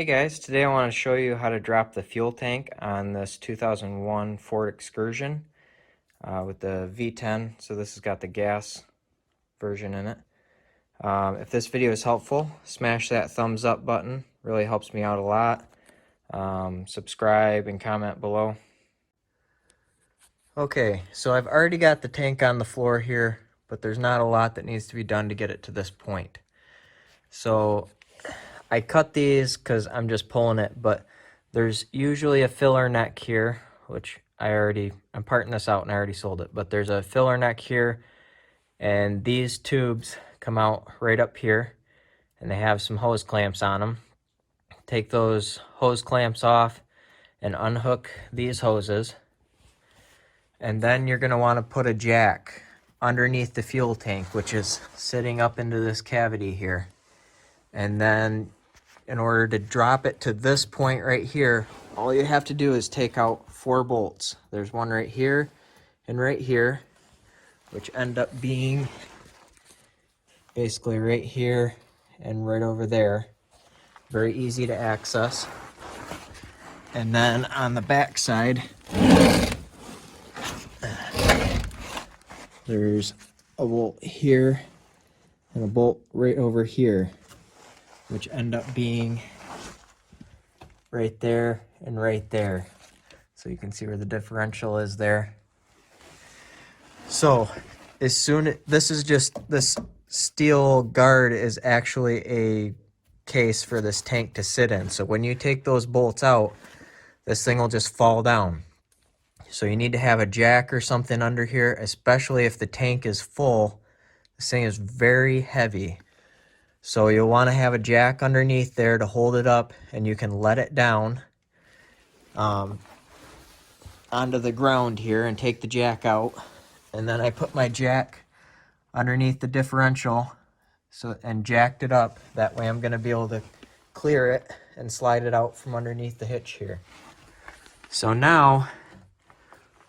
Hey guys, today I want to show you how to drop the fuel tank on this 2001 Ford Excursion with the V10. So this has got the gas version in it. If this video is helpful, smash that thumbs up button. Really helps me out a lot. Subscribe and comment below. Okay, so I've already got the tank on the floor here, but there's not a lot that needs to be done to get it to this point. So I cut these because I'm just pulling it, but there's usually a filler neck here, which I'm parting this out and I already sold it, but there's a filler neck here, and these tubes come out right up here, and they have some hose clamps on them. Take those hose clamps off and unhook these hoses, and then you're going to want to put a jack underneath the fuel tank, which is sitting up into this cavity here. And then in order to drop it to this point right here, all you have to do is take out 4 bolts. There's one right here and right here, which end up being basically right here and right over there. Very easy to access. And then on the back side, there's a bolt here and a bolt right over here, which end up being right there and right there. So you can see where the differential is there. So this steel guard is actually a case for this tank to sit in. So when you take those bolts out, this thing will just fall down. So you need to have a jack or something under here, especially if the tank is full. This thing is very heavy. So you'll want to have a jack underneath there to hold it up, and you can let it down onto the ground here and take the jack out. And then I put my jack underneath the differential and jacked it up. That way I'm going to be able to clear it and slide it out from underneath the hitch here. So now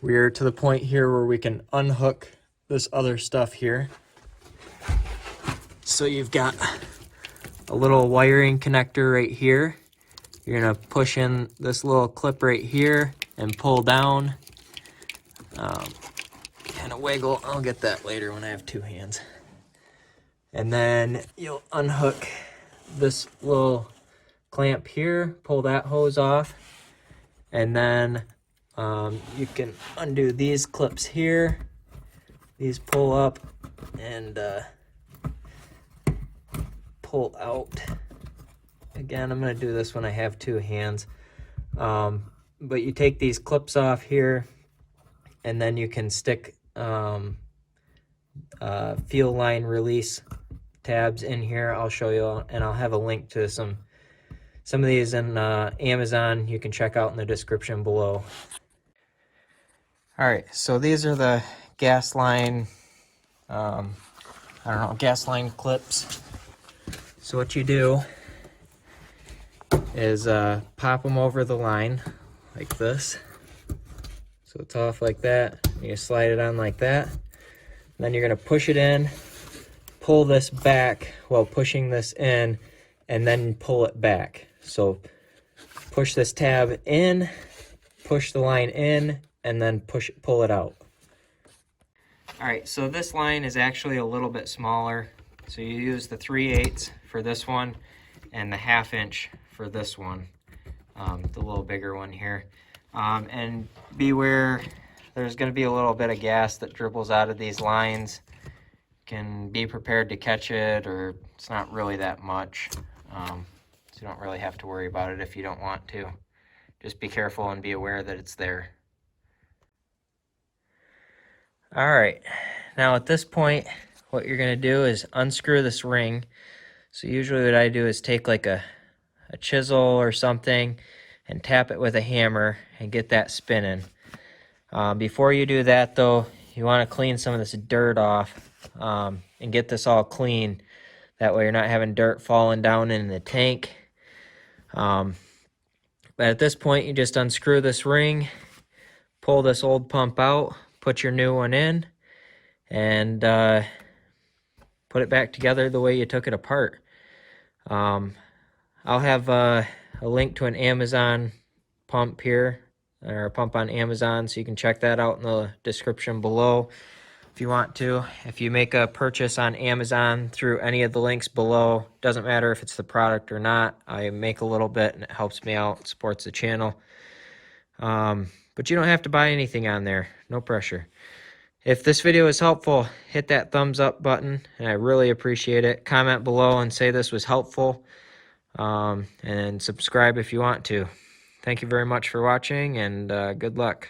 we're to the point here where we can unhook this other stuff here. So you've got a little wiring connector right here. You're gonna push in this little clip right here and pull down. Kind of wiggle. I'll get that later when I have 2 hands. And then you'll unhook this little clamp here, pull that hose off, and then you can undo these clips here. These pull up and pull out. Again, I'm going to do this when I have 2 hands. But you take these clips off here, and then you can stick fuel line release tabs in here. I'll show you, and I'll have a link to some of these in Amazon. You can check out in the description below. All right, so these are the gas line, gas line clips. So what you do is pop them over the line like this. So it's off like that. You slide it on like that. And then you're going to push it in, pull this back while pushing this in, and then pull it back. So push this tab in, push the line in, and then pull it out. All right, so this line is actually a little bit smaller. So you use the 3/8 for this one and the 1/2 inch for this one, the little bigger one here. And beware, there's going to be a little bit of gas that dribbles out of these lines. Can be prepared to catch it, or it's not really that much. So you don't really have to worry about it if you don't want to. Just be careful and be aware that it's there. All right, now at this point, what you're going to do is unscrew this ring. So usually what I do is take like a chisel or something and tap it with a hammer and get that spinning. Before you do that though, you want to clean some of this dirt off and get this all clean. That way you're not having dirt falling down in the tank. But at this point, you just unscrew this ring, pull this old pump out, put your new one in, and put it back together the way you took it apart. I'll have a link to an Amazon pump here, or a pump on Amazon, so you can check that out in the description below if you want to. If you make a purchase on Amazon through any of the links below, doesn't matter if it's the product or not, I make a little bit and it helps me out, supports the channel. But you don't have to buy anything on there, no pressure. If this video is helpful, hit that thumbs up button, and I really appreciate it. Comment below and say this was helpful, and subscribe if you want to. Thank you very much for watching, and good luck.